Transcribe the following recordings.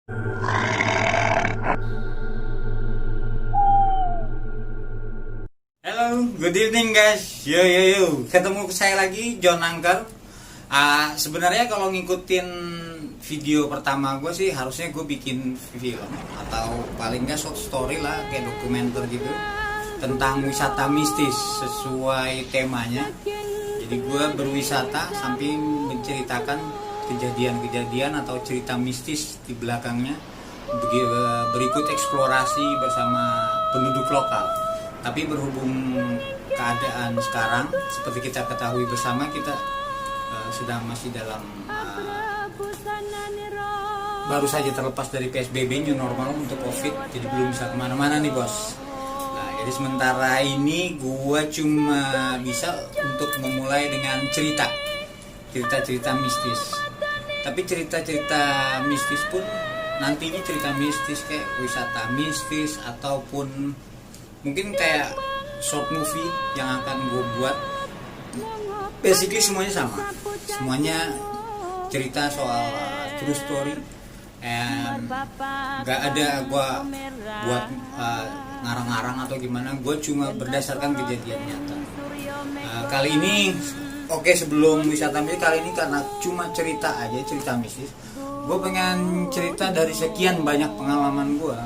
Hello, good evening guys. Yo. Ketemu saya lagi, John Angker. Sebenarnya kalau ngikutin video pertama gue sih harusnya gue bikin film atau paling nggak short story lah, kayak dokumenter gitu tentang wisata mistis sesuai temanya. Jadi gue berwisata sambil menceritakan kejadian-kejadian atau cerita mistis di belakangnya, berikut eksplorasi bersama penduduk lokal. Tapi berhubung keadaan sekarang seperti kita ketahui bersama, kita sedang masih dalam baru saja terlepas dari PSBB new normal untuk COVID, jadi belum bisa kemana-mana nih bos. Nah, jadi sementara ini gue cuma bisa untuk memulai dengan cerita-cerita mistis. Tapi cerita-cerita mistis pun nantinya cerita mistis kayak wisata mistis ataupun mungkin kayak short movie yang akan gue buat. Basically semuanya sama, semuanya cerita soal true story, and gak ada gue buat ngarang-ngarang atau gimana. Gue cuma berdasarkan kejadian nyata. Kali ini sebelum wisata mistis kali ini, karena cuma cerita mistis, gue pengen cerita dari sekian banyak pengalaman gue.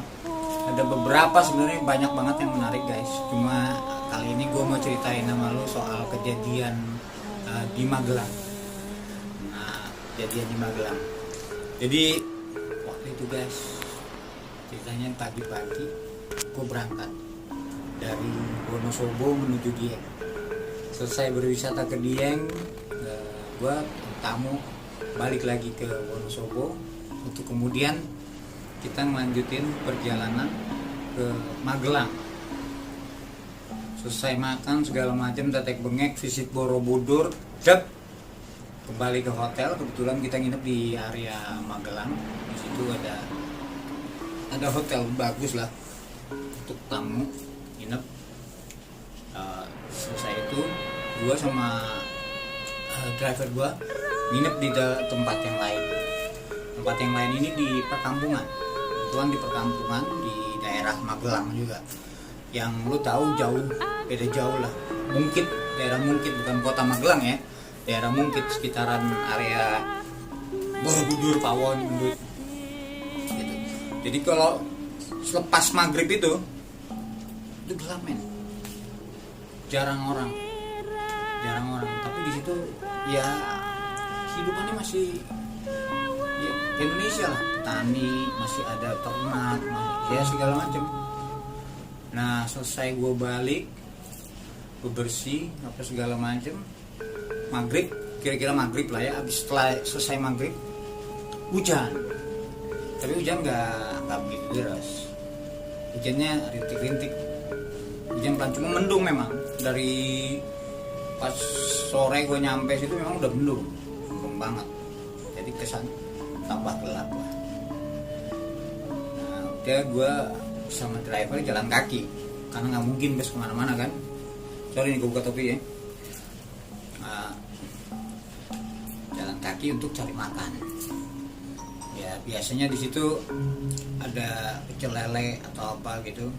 Ada beberapa, sebenarnya banyak banget yang menarik guys. Cuma kali ini gue mau ceritain sama lo soal kejadian di Magelang. Nah, kejadian di Magelang. Jadi waktu itu guys, ceritanya pagi-pagi gue berangkat dari Wonosobo menuju Dieng. Selesai berwisata ke Dieng, gue tamu balik lagi ke Wonosobo untuk kemudian kita melanjutin perjalanan ke Magelang. Selesai makan segala macam, tetek bengek, visit Borobudur, kembali ke hotel. Kebetulan kita nginep di area Magelang. Di situ ada hotel bagus lah untuk tamu nginep. Selesai itu gua sama driver gua nginep di tempat yang lain. Tempat yang lain ini di perkampungan. Kebetulan di perkampungan di daerah Magelang juga. Yang lu tahu beda jauh lah. Mungkin daerah Mungkit, bukan kota Magelang ya. Daerah Mungkit, sekitaran area Borobudur, Pawon gitu. Jadi kalau selepas maghrib itu gelap men. Jarang orang. Tapi di situ ya hidupannya masih ya Indonesia lah, petani, masih ada ternak, ya segala macam. Nah, selesai gue balik, gue bersih apa segala macam, maghrib, kira-kira maghrib lah ya. Setelah selesai maghrib, hujan. Tapi hujan nggak begitu deras. Hujannya rintik-rintik. Hujan pelan, cuma mendung memang. Dari pas sore gue nyampe situ memang udah mendung banget. Jadi kesan tambah gelap lah. Nah, udah gue sama driver jalan kaki karena nggak mungkin bus kemana-mana kan. Sorry nih gue buka topi ya. Jalan kaki untuk cari makan. Ya biasanya di situ ada pecel lele atau apa gitu,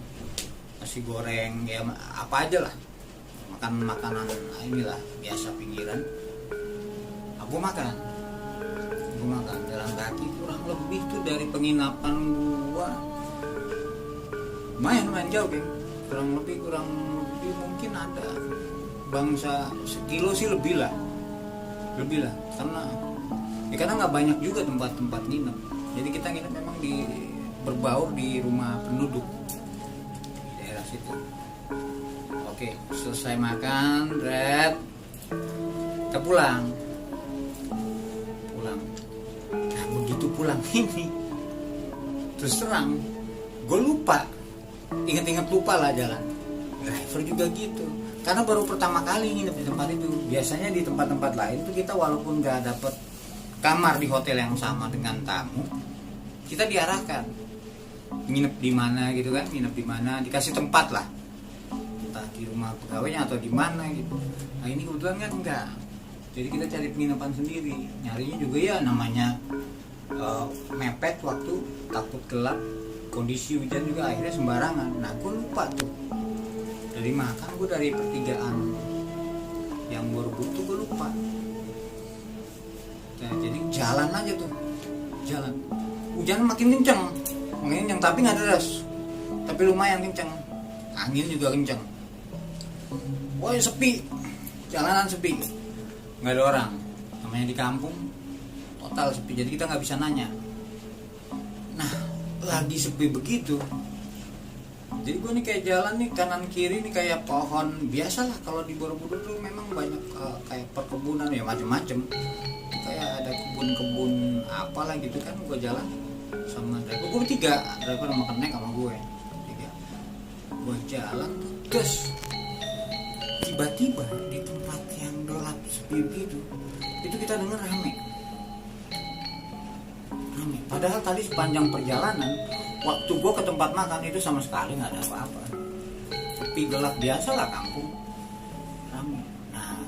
nasi goreng, ya apa aja lah, makanan inilah biasa pinggiran. Aku makan jalan kaki kurang lebih tuh dari penginapan gua lumayan jauh kan, kurang lebih mungkin ada bangsa sekilo sih lebih lah karena nggak banyak juga tempat nginep. Jadi kita nginep memang berbaur di rumah penduduk di daerah situ. Oke, selesai makan, kita pulang. Nah, begitu pulang ini, terus terang, gue lupa, inget lupa lah jalan. Driver juga gitu, karena baru pertama kali nginep di tempat itu. Biasanya di tempat-tempat lain tuh kita walaupun nggak dapet kamar di hotel yang sama dengan tamu, kita diarahkan nginep di mana gitu kan, dikasih tempat lah, entah di rumah pegawainya atau di mana gitu. Nah ini kebetulan kan enggak, jadi kita cari penginapan sendiri. Nyarinya juga ya namanya mepet waktu, takut gelap, kondisi hujan juga akhirnya sembarangan. Nah gue lupa tuh dari makan, gue dari pertigaan yang Borobudur tuh gue lupa. Nah, jadi jalan aja tuh, jalan. Hujan makin kenceng, tapi nggak deras, tapi lumayan kenceng. Angin juga kenceng. Wah sepi, jalanan sepi, nggak ada orang. Namanya di kampung total sepi, jadi kita nggak bisa nanya. Nah lagi sepi begitu, jadi gue nih kayak jalan nih kanan kiri nih kayak pohon. Biasalah kalau di Borobudur tuh memang banyak kayak perkebunan ya macem-macem, kayak ada kebun-kebun apalah gitu kan. Gue jalan sama driver, gue bertiga, driver sama kenek sama gue tiga. Gue jalan terus tiba-tiba di tempat yang gelap sepi gitu, itu kita denger rame. Padahal tadi sepanjang perjalanan waktu gue ke tempat makan itu sama sekali nggak ada apa-apa, sepi gelap biasa lah kampung, rame. Nah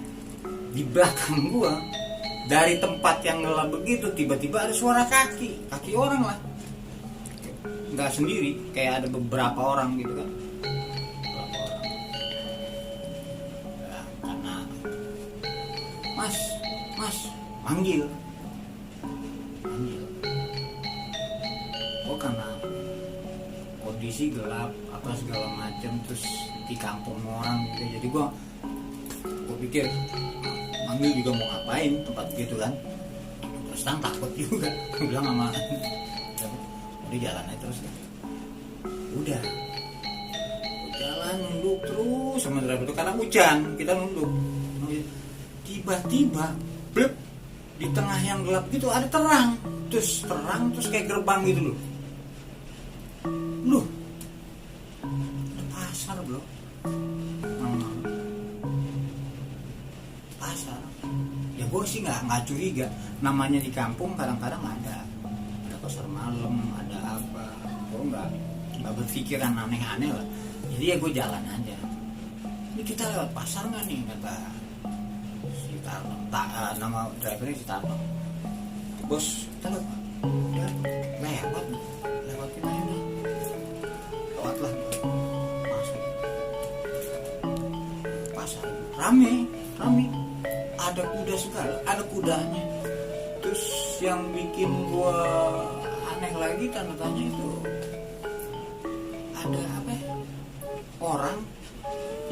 di belakang gue dari tempat yang gelap begitu tiba-tiba ada suara kaki orang lah, nggak sendiri, kayak ada beberapa orang gitu kan, beberapa orang. Nah, karena mas manggil. Oh karena kondisi gelap apa segala macam, terus di kampung orang gitu, jadi gue pikir manggil juga mau ngapain tempat gitu kan. Terus takut juga, gue bilang sama udah jalan aja terus kan. Udah jalan nunduk terus sama driver itu karena hujan, kita nunduk. Tiba-tiba blep, di tengah yang gelap gitu ada terang terus kayak gerbang gitu loh, ada pasar bro. Pasar ya, gue sih nggak curiga, namanya di kampung kadang-kadang ada pasar malam, ada apa, gue nggak berpikiran aneh-aneh lah. Jadi ya gue jalan aja, ini kita lewat pasar nggak nih, kata si Tarno, nama drivernya si Tarno. Bos kita lewat gimana, lewatlah masuk pasar, rame, ada kuda segala, ada kudanya. Terus yang bikin gua aneh lagi tanda tanya itu ada apa ya? Orang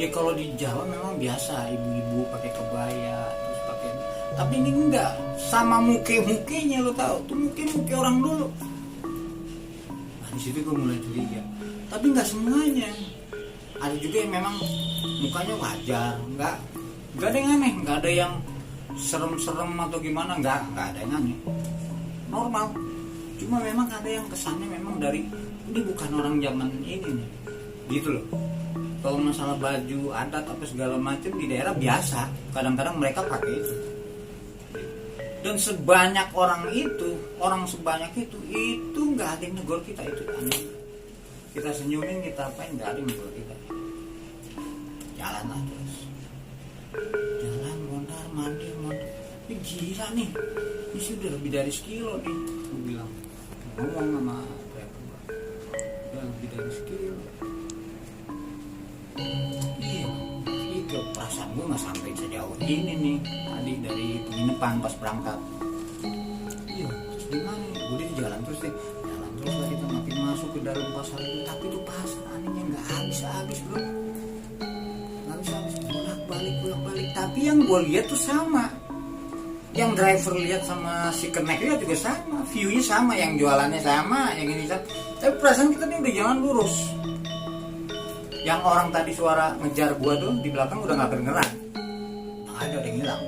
ya kalau di Jawa memang biasa ibu-ibu pakai kebaya terus pakai, tapi ini enggak, sama muke-mukenya lo tahu tuh, muke orang dulu. Nah di situ gue mulai curiga, tapi nggak semuanya. Ada juga yang memang mukanya wajar, nggak ada yang aneh, nggak ada yang serem-serem atau gimana, nggak ada yang aneh, normal. Cuma memang ada yang kesannya memang dari ini bukan orang zaman ini nih, gitu loh. Kalau masalah baju adat apa segala macam di daerah biasa, kadang-kadang mereka pakai itu. Dan sebanyak orang itu, orang sebanyak itu nggak ada yang negor kita, itu aneh. Kita senyumin, kita apain, nggak ada yang negor kita. Jalan lah terus, jalan mondar mandir. Ini gila nih, ini sudah lebih dari sekilo nih, gue bilang. Ngomong sama driver, udah lebih dari sekilo. Iya, itu perasaan gue nggak sampai sejauh ini nih tadi dari penginapan pas berangkat. Iya, terus gimana? Udah di jalan terus lah kita makin masuk ke dalam pasar itu. Tapi itu pasar anehnya nggak habis bro, nggak habis bolak-balik. Tapi yang gue lihat tuh sama, yang driver lihat sama si kenek lihat juga sama, viewnya sama, yang jualannya sama, yang ini sama. Tapi perasaan kita nih udah jalan lurus. Yang orang tadi suara ngejar gua tuh di belakang udah nggak kedengeran, nggak ada, udah hilang,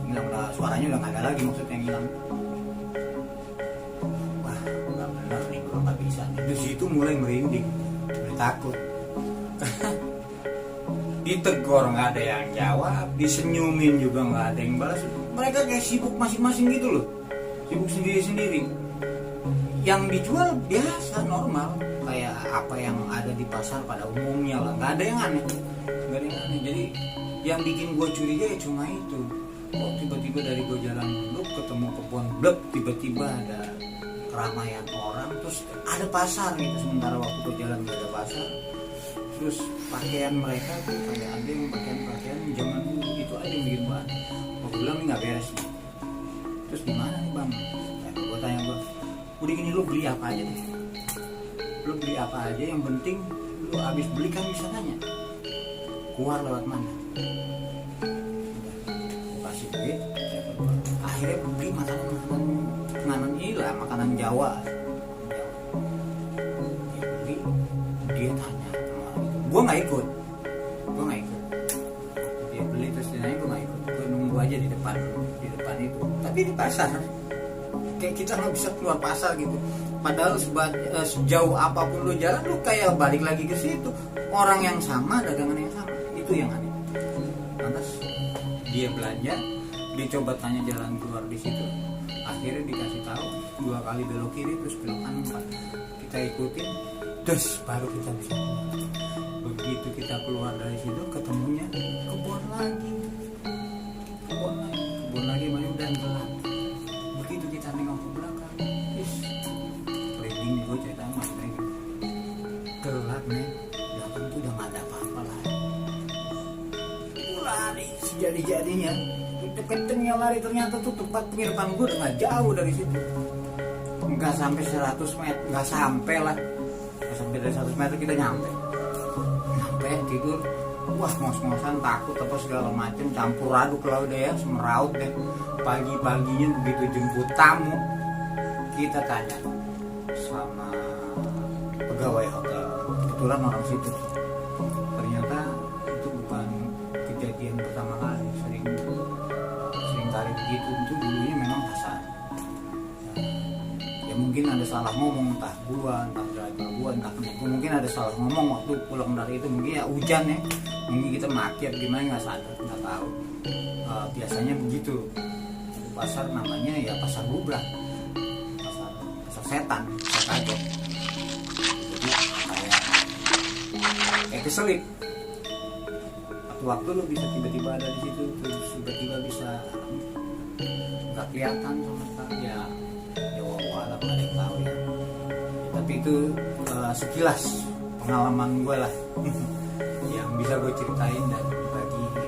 udah suaranya udah nggak ada lagi, maksudnya hilang. Wah, nggak benar nih, gua nggak bisa. Di situ mulai merinding, mulai takut. Ditegor nggak ada yang jawab, disenyumin juga nggak ada yang balas. Mereka kayak sibuk masing-masing gitu loh, sibuk sendiri-sendiri. Yang dijual biasa normal, kayak apa yang ada di pasar pada umumnya lah, nggak ada yang aneh. Jadi yang bikin gue curiga ya cuma itu, kok tiba-tiba dari gue jalan blok ketemu kebun blok, tiba-tiba ada keramaian orang, terus ada pasar gitu. Sementara waktu gue jalan gak ada pasar. Terus pakaian mereka tuh kayak ada yang pakaian zaman dulu itu aja yang bikin banget. Gue bilang ini nggak beres nih. Terus gimana nih bang? Gue tanya udah gini, lu beli apa aja nih? Lu beli apa aja, yang penting lu habis beli kan bisa nanya keluar lewat mana. Gue kasih duit, akhirnya beli makanan inilah, makanan Jawa. Dia beli, dia tanya, gue nggak ikut. Dia beli terus dia nanya, gue nggak ikut. Gue nunggu aja di depan itu. Tapi di pasar, kayak kita nggak bisa keluar pasar gitu. Padahal sejauh apapun lu jalan, lu kayak balik lagi ke situ. Orang yang sama, dagangan yang sama, itu yang aneh. Lantas dia belanja, dia coba tanya jalan keluar di situ. Akhirnya dikasih tahu 2 kali belok kiri terus belok kanan 4. Kita ikutin, terus baru kita bisa keluar. Begitu kita keluar dari situ, ketemunya kebun lagi mana udah gelap. Begitu kita nengok ke belakang, keliling gue cerita sama lagi gelap nih, belakang tuh udah nggak ada apa-apa lah. Gue lari sejadi-jadinya, kencengnya lari, ternyata tuh tempat penginapan gue udah nggak jauh dari situ, nggak sampai 100 meter, nggak sampai dari 100 meter kita nyampe tidur. Wah, ngos-ngosan, takut apa segala macem, campur aduk lah udah ya, semeraut deh. Pagi-paginya begitu jemput tamu, kita tanya sama pegawai hotel, kebetulan orang situ. Ternyata itu bukan kejadian pertama kali, sering kali begitu. Itu dulunya memang pasar. Ya mungkin ada salah ngomong, entah gua, entah driver gua, entah kenapa. Mungkin ada salah ngomong waktu pulang dari itu, mungkin ya hujan ya. Mungkin kita maki apa gimana nggak sadar, nggak tahu. Biasanya begitu. Pasar namanya ya pasar bubrah, pasar setan, pasar kaget. Jadi kayak keselip. Waktu lu bisa tiba-tiba ada di situ, terus tiba-tiba bisa nggak kelihatan sama sekali ya. Walau nggak ada yang tahu ya. Tapi itu sekilas pengalaman gue lah. Yang bisa gue ceritain dan bagi ke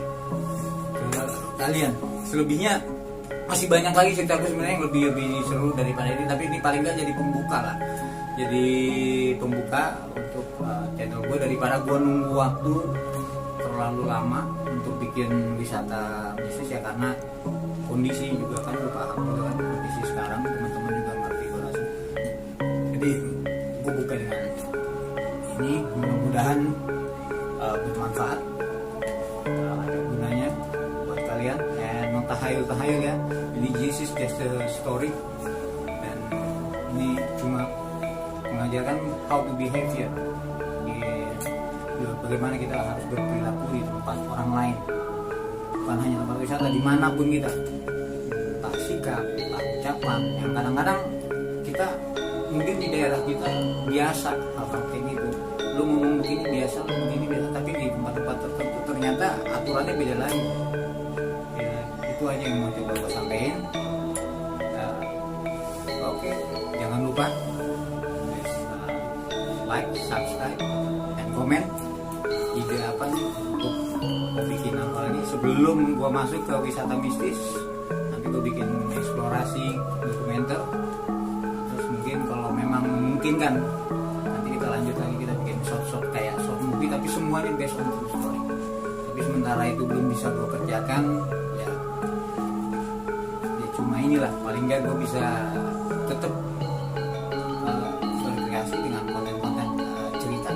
kalian. Selebihnya masih banyak lagi cerita gue sebenarnya yang lebih seru daripada ini, tapi ini paling nggak jadi pembuka lah. Jadi pembuka untuk channel gue, daripada gue nunggu waktu terlalu lama untuk bikin wisata bisnis ya, karena kondisi juga kan gue paham juga kan kondisi sekarang, teman-teman juga ngerti gue rasa. Jadi gue buka dengan ini, mudah-mudahan bermanfaat, ada gunanya buat kalian, dan mentahayul ya. Jadi this is just a story, dan ini cuma mengajarkan how to behave, bagaimana kita harus berperilaku di tempat orang lain, bukan hanya tempat wisata, dimanapun kita, entah sikap, entah ucapan yang kadang-kadang kita mungkin di daerah kita biasa hal-hal kayak gitu. Lu ngomong begini biasa, tapi di tempat-tempat tertentu ternyata aturannya beda lagi. Ya, itu aja yang mau coba gue sampaikan. Oke, jangan lupa like, subscribe, dan komen ide apa nih untuk gue bikin apa lagi sebelum gue masuk ke wisata mistis. Nanti gue bikin eksplorasi dokumenter, terus mungkin kalau memang memungkinkan nanti kita lanjut lagi, kita bikin short kayak short movie, tapi semuanya based on true story. Tapi sementara itu belum bisa gue kerjakan ya cuma inilah, paling nggak gue bisa tetap berkreasi dengan konten-konten cerita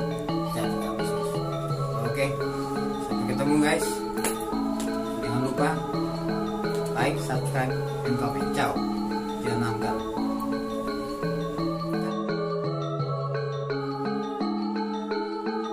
dan bisnis. Oke, sampai ketemu guys. Jangan lupa like, subscribe, dan komen. Ciao, jangan angkat.